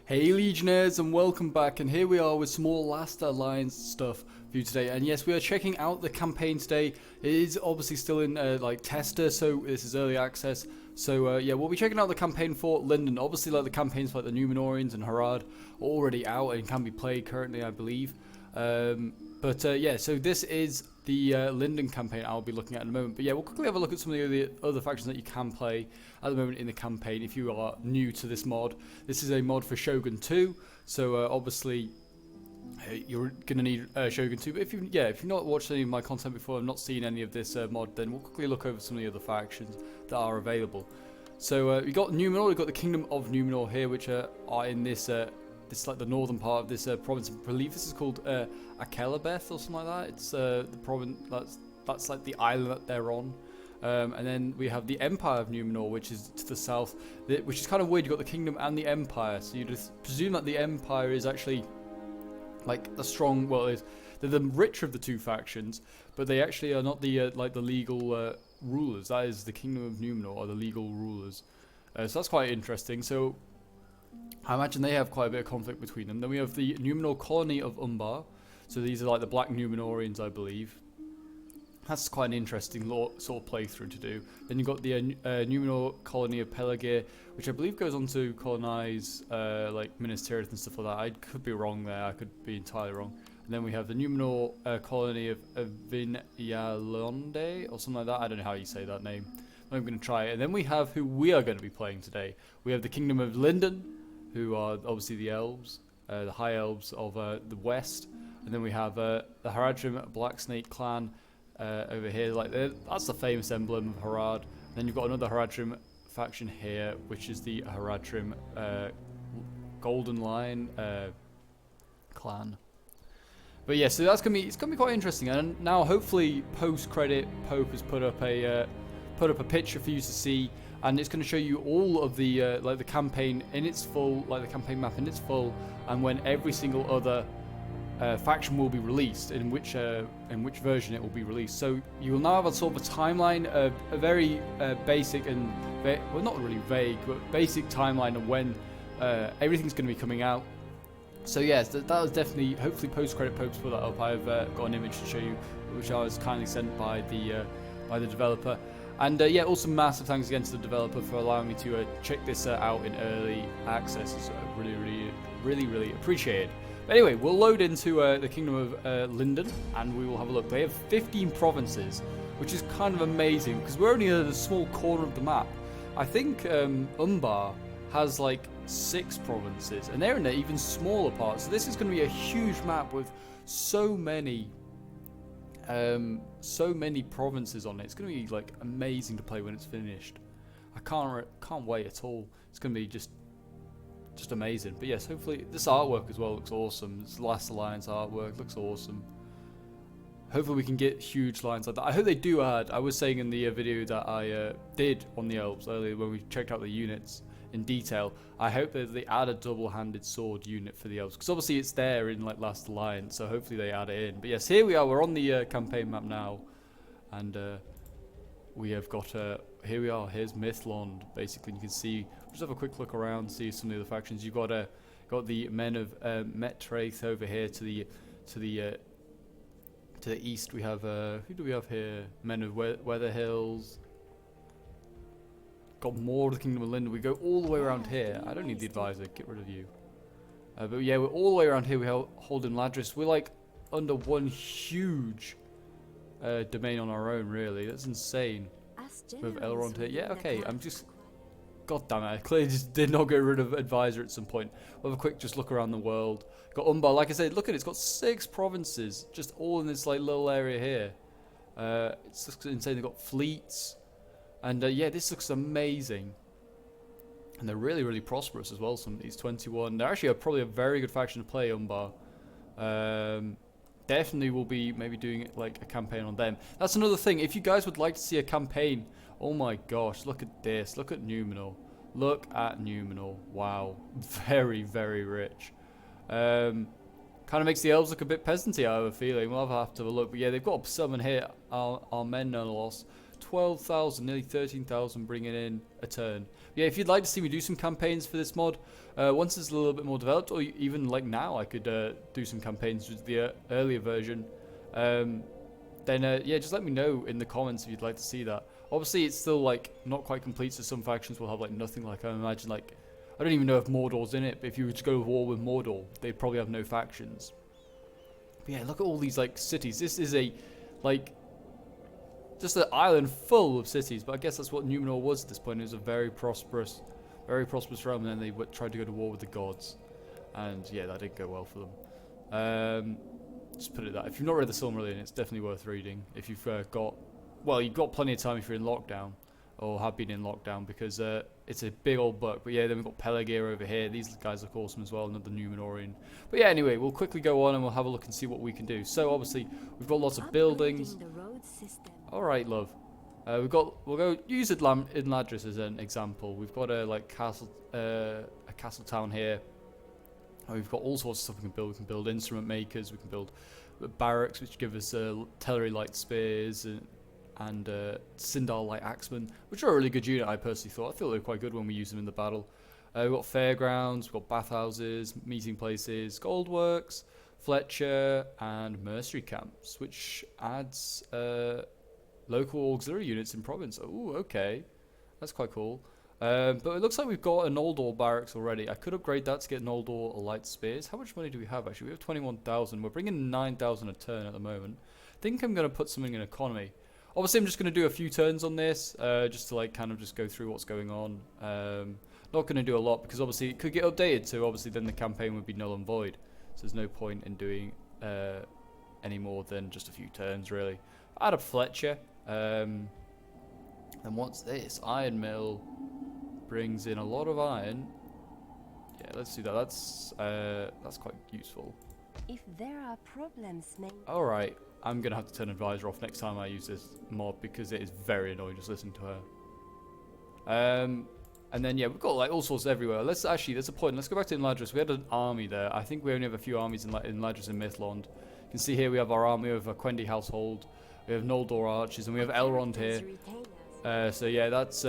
Hey Legionnaires, and welcome back, and here we are with some more Last Alliance stuff for you today. And yes, we are checking out the campaign today. It is obviously still in like tester, so this is early access. So yeah, we'll be checking out the campaign for Lindon. Obviously, like the campaigns for like the Numenorians and Harad are already out and can be played currently, I believe. Yeah, so this is the Lindon campaign I'll be looking at in a moment. But yeah, we'll quickly have a look at some of the other factions that you can play at the moment in the campaign if you are new to this mod. This is a mod for Shogun 2, so obviously you're going to need Shogun 2. But if you've not watched any of my content before and not seen any of this mod, then we'll quickly look over some of the other factions that are available. So we got Numenor, we've got the Kingdom of Numenor here, which are in this like the northern part of this province. I believe this is called Akelabeth or something like that. It's the province that's like the island that they're on. And then we have the Empire of Numenor, which is to the south, which is kind of weird. You've got the Kingdom and the Empire, so you just presume that the Empire is actually like the strong. Well, they're the richer of the two factions, but they actually are not the like the legal rulers. That is the Kingdom of Numenor are the legal rulers. So that's quite interesting. So I imagine they have quite a bit of conflict between them. Then we have the Numenor colony of Umbar. So these are like the Black Numenorians, I believe. That's quite an interesting sort of playthrough to do. Then you've got the Numenor colony of Pelargir, which I believe goes on to colonize like Minas Tirith and stuff like that. I could be wrong there. I could be entirely wrong. And then we have the Numenor colony of Vinyalonde or something like that. I don't know how you say that name. I'm going to try it. And then we have who we are going to be playing today. We have the Kingdom of Lindon, who are obviously the Elves, the High Elves of the West. And then we have the Haradrim Black Snake clan over here. Like that's the famous emblem of Harad. And then you've got another Haradrim faction here, which is the Haradrim Golden Lion clan. But yeah, so it's gonna be quite interesting. And now hopefully post-credit Pope has put up a picture for you to see, and it's going to show you all of the like the campaign in its full, like the campaign map in its full, and when every single other faction will be released, in which version it will be released. So you will now have a sort of a timeline, a very basic and well, not really vague, but basic timeline of when everything's going to be coming out. So yes, that was definitely, hopefully post-credit Popes put that up. I've got an image to show you, which I was kindly sent by the developer. And yeah, also massive thanks again to the developer for allowing me to check this out in early access. It's really appreciated. But anyway, we'll load into the Kingdom of Lindon, and we will have a look. They have 15 provinces, which is kind of amazing, because we're only at a small corner of the map. I think Umbar has like 6 provinces, and they're in an even smaller part. So this is going to be a huge map with so many provinces on it. It's going to be like amazing to play when it's finished. I can't wait at all. It's going to be just amazing. But yes, hopefully this artwork as well looks awesome. This Last Alliance artwork looks awesome. Hopefully we can get huge lines like that. I hope they do add. I was saying in the video that I did on the Elves earlier when we checked out the units in detail, I hope that they add a double-handed sword unit for the Elves, because obviously it's there in like Last Alliance, so hopefully they add it in. But yes, here we are, we're on the campaign map now, and we have got here we are, here's Mythlond basically. You can see, just have a quick look around, see some of the other factions. You've got the men of Metraith over here to the east. We have who do we have here? Men of Weather Hills. Got more of the Kingdom of Lindon. We go all the way around here. I don't need the advisor, get rid of you. But yeah, we're all the way around here. We hold in Ladris. We're like under one huge domain on our own, really. That's insane. With Elrond here. Yeah, okay, I'm just... God damn it, I clearly just did not get rid of advisor at some point. We'll have a quick just look around the world. Got Umbar, like I said, look at it, it's got 6 provinces, just all in this like little area here. It's just insane. They've got fleets. And yeah, this looks amazing. And they're really prosperous as well, some of these 21. They're actually probably a very good faction to play, Umbar. Definitely will be maybe doing like a campaign on them. That's another thing. If you guys would like to see a campaign, oh my gosh, look at this. Look at Numenor. Look at Numenor. Wow. Very rich. Kind of makes the Elves look a bit peasanty, I have a feeling. We'll have to have a look. But yeah, they've got some in here. Our men, no loss. 12,000, nearly 13,000 bringing in a turn. Yeah, if you'd like to see me do some campaigns for this mod, once it's a little bit more developed, or even like now, I could do some campaigns with the earlier version. Then yeah, just let me know in the comments if you'd like to see that. Obviously, it's still like not quite complete, so some factions will have like nothing. Like I imagine, like I don't even know if Mordor's in it, but if you were to go to war with Mordor, they'd probably have no factions. But yeah, look at all these like cities. This is a like just an island full of cities. But I guess that's what Numenor was at this point. It was a very prosperous realm. And then they tried to go to war with the gods, and yeah, that didn't go well for them. Just put it that. If you've not read the Silmarillion, it's definitely worth reading. If you've well, you've got plenty of time if you're in lockdown, or have been in lockdown, because it's a big old book. But yeah, then we've got Pelargir over here. These guys look awesome as well, another Numenorian. But yeah, anyway, we'll quickly go on and we'll have a look and see what we can do. So obviously, we've got lots of buildings. All right, love. We'll go use Idladris as an example. We've got a castle town here. We've got all sorts of stuff we can build. We can build instrument makers. We can build barracks, which give us Teleri light spears and Sindar light axemen, which are a really good unit. I personally thought. I thought they were quite good when we used them in the battle. We've got fairgrounds. We've got bathhouses, meeting places, goldworks, Fletcher, and mercenary camps, which adds local auxiliary units in province. Oh, okay, that's quite cool. But it looks like we've got a Noldor barracks already. I could upgrade that to get Noldor light spears. How much money do we have actually? We have 21,000. We're bringing 9,000 a turn at the moment. I think I'm going to put something in economy. Obviously, I'm just going to do a few turns on this, just to like kind of just go through what's going on. Not going to do a lot because obviously it could get updated, so obviously then the campaign would be null and void. So there's no point in doing any more than just a few turns really. Add a Fletcher. And what's this? Iron mill. Brings in a lot of iron. Yeah, let's do that. That's quite useful. If there are problems, all right, I'm gonna have to turn advisor off next time I use this mod because it is very annoying just listening to her. And then yeah, we've got like all sorts everywhere. There's a point. Let's go back to Idladris. We had an army there. I think we only have a few armies in Idladris and Mithlond. You can see here we have our army of a Quendi household. We have Noldor archers and we have Elrond here. So yeah, that's.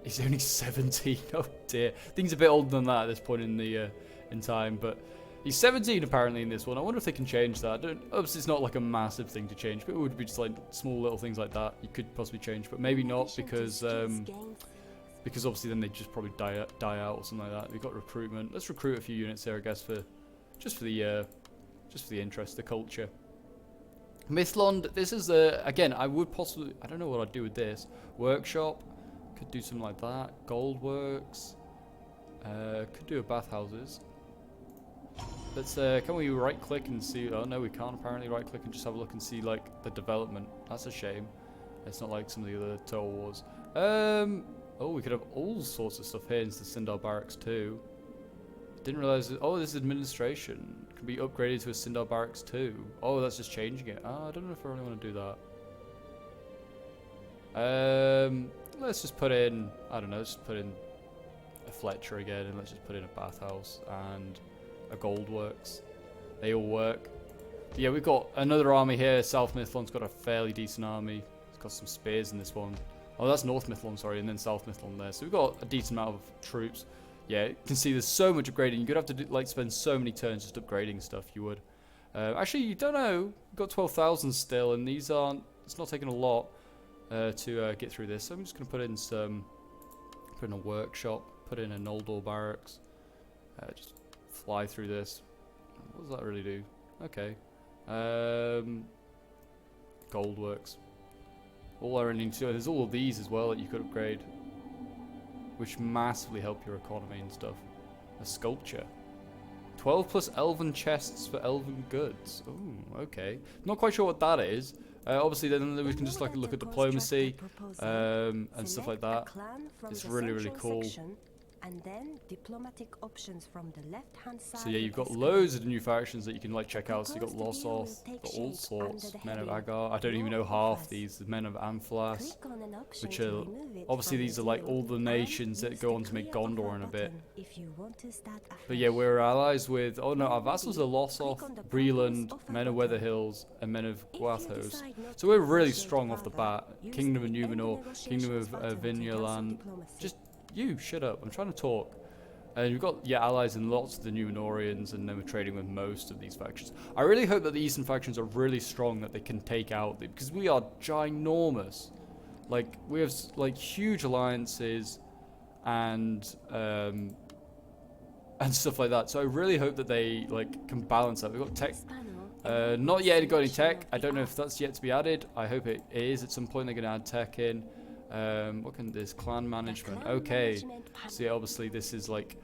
He's only 17. Oh dear. I think he's a bit older than that at this point in time, but he's 17 apparently in this one. I wonder if they can change that. Obviously, it's not like a massive thing to change, but it would be just like small little things like that you could possibly change, but maybe not because obviously then they just probably die out or something like that. We've got recruitment. Let's recruit a few units here, I guess, for the interest, the culture. Mithlond. This is again. I don't know what I'd do with this workshop. Could do something like that. Goldworks. Could do a bathhouses. Let's. Can we right click and see? Oh no, we can't apparently right click and just have a look and see like the development. That's a shame. It's not like some of the other Total Wars. Oh, we could have all sorts of stuff here into Sindar barracks too. Didn't realize. Oh, this is administration. Can be upgraded to a Sindar barracks too. Oh, that's just changing it. I don't know if I really want to do that. Let's just put in, I don't know, let's just put in a Fletcher again, and let's just put in a bathhouse and a Goldworks. They all work. But yeah, we've got another army here. South Mithlond's got a fairly decent army. It's got some spears in this one. Oh, that's North Mithlond, sorry, and then South Mithlond there. So we've got a decent amount of troops. Yeah, you can see there's so much upgrading. You could have to spend so many turns just upgrading stuff. You would. Actually, you don't know. We've got 12,000 still, and these aren't. It's not taking a lot. To get through this. So I'm just going to put in a workshop, put in a Noldor barracks, just fly through this. What does that really do? Okay. Goldworks. All I really need to do, there's all of these as well that you could upgrade, which massively help your economy and stuff. A sculpture. 12 plus elven chests for elven goods. Ooh, okay. Not quite sure what that is. Obviously, then we can just like look at diplomacy and stuff like that. It's really, really cool. And then diplomatic options from the left-hand side. So yeah, you've got of the loads screen. of new factions that you can like check out. So you got Proposed deal will Lossoth, take got all shape sorts. under the Men of heading Agar. I don't even know Your half offers. these. The Men of Anflas, Click on an option which to are remove it obviously from these the are like deal, all the and nations that use go the on to make clear Gondor offer in a bit. button if you want to start But yeah, afresh. we're allies with. Oh no, our When vassals are ready, Lossoth, click on the Breland, Proposed Offer Men of button. Weatherhills, and Men of If you Gwathos. decide not So to we're really negotiate strong off the further, bat. use Kingdom of the End Numenor, Kingdom Negotiations of button to cancel Vinyaland. diplomacy. Just you, shut up. I'm trying to talk. And we've got allies in lots of the Numenorians, and then we're trading with most of these factions. I really hope that the Eastern factions are really strong, that they can take out because we are ginormous. Like we have like huge alliances, and stuff like that. So I really hope that they like can balance that. We've got tech. This panel Not yet got any selection tech. of I the don't know if arts. that's yet to be added. I hope it is. At some point they're going to add tech in. What can this clan management? clan Okay. management panel. So yeah, obviously this is like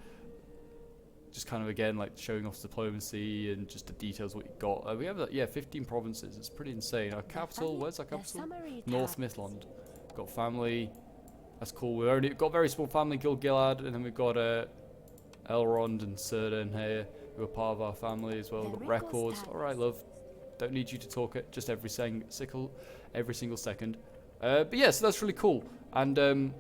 just kind of again like showing off diplomacy and just the details what you got. We have 15 provinces. It's pretty insane. Our capital. Where's our The capital? summary North tabs. Midland. Got family. That's cool. We've already got a very small family, Gil-galad, and then we've got Elrond and Serda in here, who are part of our family as well. The We've got records records. tab. All right, love. Don't need you to talk it just every single second. But yeah, so that's really cool. And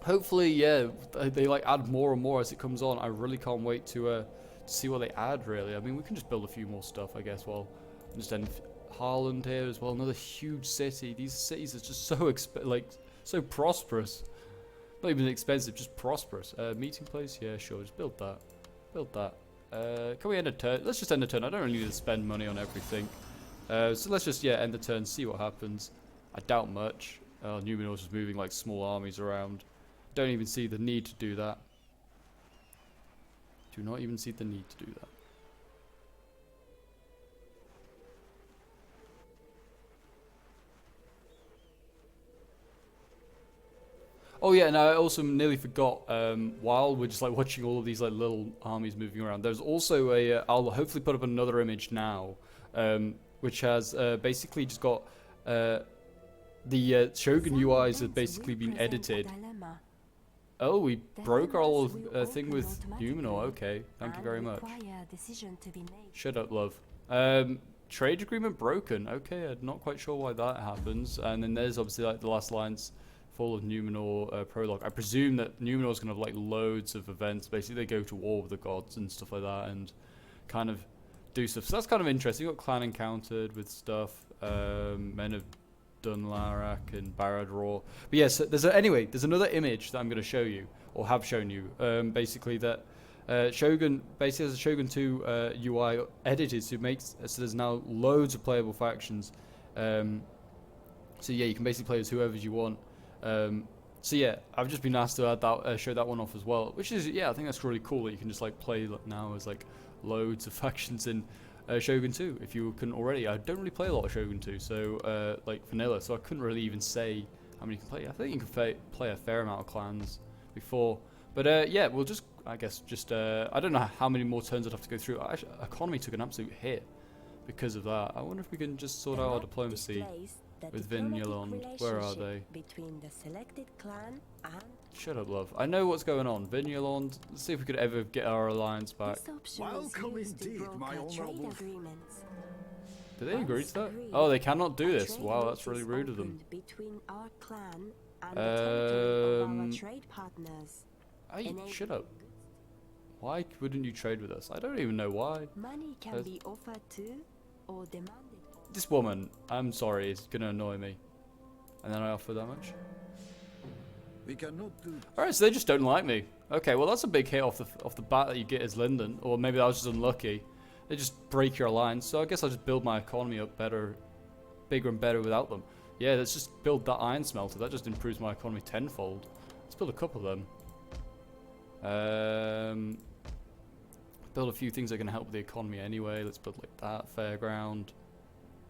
hopefully, yeah, they like add more and more as it comes on. I really can't wait to see what they add. Really, I mean, we can just build a few more stuff, I guess. Well, just end Harland here as well. Another huge city. These cities are just so so prosperous. Not even expensive, just prosperous. Meeting place, yeah, sure. Just build that. Build that. Can we end a turn? Let's just end a turn. I don't really need to spend money on everything. So let's just end the turn, see what happens. I doubt much. Numenor's just moving like small armies around. Don't even see the need to do that. Do not even see the need to do that. Oh yeah, and I also nearly forgot. While we're just like watching all of these like little armies moving around, there's also a. I'll hopefully put up another image now, which has basically just got the Shogun Some UIs have events basically will been present a edited. dilemma. Oh, we broke our Dilemmas little will thing open with automatically Numenor. Okay, thank you and very much. require a decision to be made. Shut up, love. Trade agreement broken. Okay, I'm not quite sure why that happens. And then there's obviously like the last lines full of Numenor prologue. I presume that Numenor's gonna have like loads of events. Basically, they go to war with the gods and stuff like that, and kind of do stuff. So that's kind of interesting. You got clan encountered with stuff. Men of Dunlarak and Barad-Ror. But yes, anyway, there's another image that I'm going to show you, or have shown you. Basically that Shogun basically has a Shogun 2 UI edited, so there's now loads of playable factions. So yeah, you can basically play as whoever you want. So yeah, I've just been asked to add that, show that one off as well, which is I think that's really cool that you can just like play now as like loads of factions in Shogun 2 if you couldn't already. I don't really play a lot of Shogun 2, so like vanilla, so I couldn't really even say how many you can play. I think you can play a fair amount of clans before, but yeah, we'll just I don't know how many more turns I'd have to go through. Actually, economy took an absolute hit because of that. I wonder if we can just sort out our diplomacy with Vinyaland. Where are they? Between the selected clan and Shut up, love. I know what's going on. Vinyaland. Let's see if we could ever get our alliance back. this option Welcome is used to indeed, broker my trade honourable agreements. Do they agree to that? Once Oh, they agreed, cannot do a this. trade Wow, route that's really is rude of them. opened between our clan and the territory of our trade partners. Hey, shut up. Why wouldn't you trade with us? I don't even know why. Money can There's- be offered to or demanded. This woman, I'm sorry, is gonna annoy me. And then I offer that much. We cannot do. Alright, so they just don't like me. Okay, well that's a big hit off the bat that you get as Lindon. Or maybe I was just unlucky. They just break your alliance. So I guess I'll just build my economy up bigger and better without them. Yeah, let's just build that iron smelter. That just improves my economy tenfold. Let's build a couple of them. Build a few things that can help with the economy anyway. Let's build like that fairground.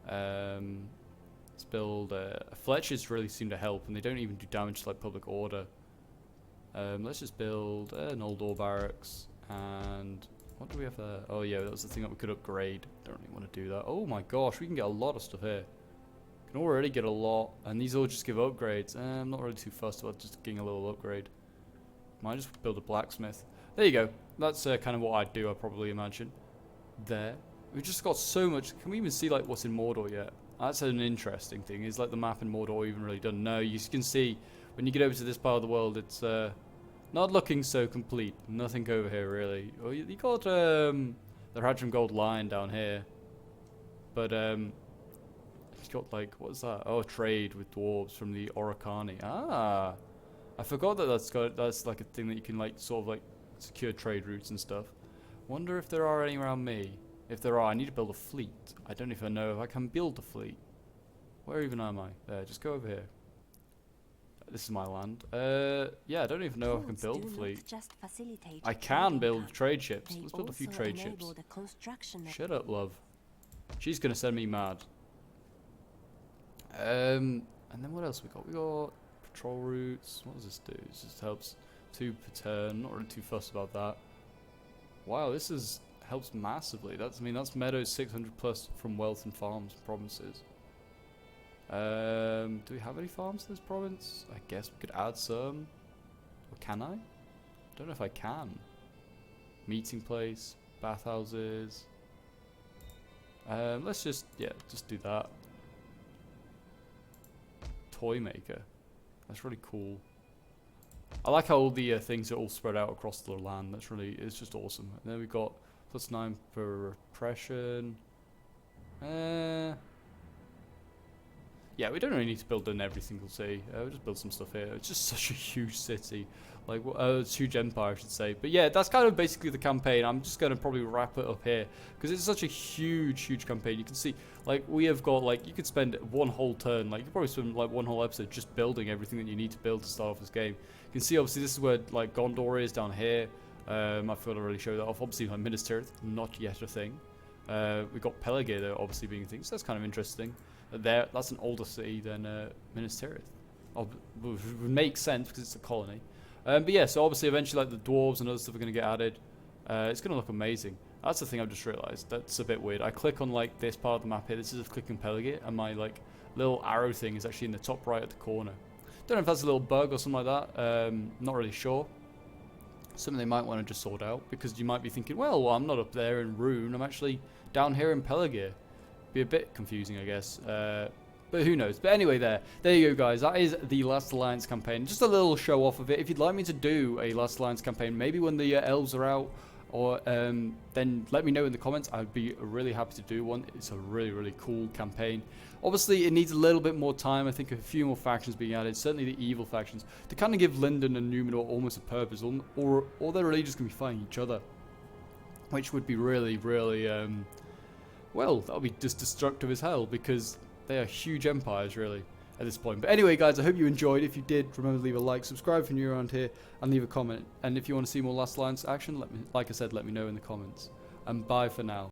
Let's build Fletchers really seem to help, and they don't even do damage to like public order. Let's just build an old ore barracks. And what do we have there? Oh yeah, that was the thing that we could upgrade. Don't really want to do that. Oh my gosh, we can get a lot of stuff here. Can already get a lot, and these all just give upgrades. I'm not really too fussed about just getting a little upgrade. Might just build a blacksmith. There you go. That's kind of what I'd do, I probably imagine. There. We've just got so much. Can we even see like what's in Mordor yet? That's an interesting thing. Is like the map in Mordor even really done? No, you can see when you get over to this part of the world, it's not looking so complete. Nothing over here really. Oh, you got the Hadron Gold Lion down here, but it's got like what's that? Oh, trade with dwarves from the Oricani. Ah, I forgot that that's like a thing that you can like sort of like secure trade routes and stuff. Wonder if there are any around me. If there are, I need to build a fleet. I don't even know if I can build a fleet. Where even am I? There, just go over here. This is my land. Yeah, I don't even know if I can build a fleet. I can build trade ships. Let's build a few trade ships. Shut up, love. She's gonna send me mad. And then what else we got? We got patrol routes. What does this do? This just helps 2 per turn. Not really too fussed about that. Wow, this helps massively. I mean that's Meadows 600 plus from wealth and farms provinces. Do we have any farms in this province? I guess we could add some. Or can I? Don't know if I can. Meeting place, bathhouses. Let's just do that. Toy maker. That's really cool. I like how all the things are all spread out across the land. It's just awesome. And then we've got +9 for repression. Yeah, we don't really need to build in every single city. We'll just build some stuff here. It's just such a huge city. Like, it's a huge empire, I should say. But yeah, that's kind of basically the campaign. I'm just going to probably wrap it up here. Because it's such a huge campaign. You can see, like, we have got, like, you could spend one whole turn. Like, you could probably spend, like, one whole episode just building everything that you need to build to start off this game. You can see, obviously, this is where, like, Gondor is down here. I forgot to really show that off. Obviously, like, Minas Tirith, not yet a thing. We've got Pelargir, though, obviously being a thing. So that's kind of interesting. That's an older city than Minas Tirith. Would make sense because it's a colony. But yeah, so obviously eventually like the dwarves and other stuff are going to get added. It's going to look amazing. That's the thing I've just realised. That's a bit weird. I click on like this part of the map here. This is a clicking Pelargir, and my like little arrow thing is actually in the top right at the corner. Don't know if that's a little bug or something like that. Not really sure. Something they might want to just sort out, because you might be thinking, well, I'm not up there in Rune. I'm actually down here in Pelargir. Be a bit confusing, I guess, but who knows. But anyway, there you go, guys. That is the Last Alliance campaign. Just a little show off of it. If you'd like me to do a Last Alliance campaign, maybe when the elves are out, or then let me know in the comments. I'd be really happy to do one. It's a really cool campaign. Obviously, it needs a little bit more time. I think a few more factions being added, certainly the evil factions, to kind of give Lindon and Numenor almost a purpose, or they're really just going to be fighting each other, which would be really well, that would be just destructive as hell, because they are huge empires, really, at this point. But anyway, guys, I hope you enjoyed. If you did, remember to leave a like, subscribe if you're new around here, and leave a comment. And if you want to see more Last Alliance action, like I said, let me know in the comments. And bye for now.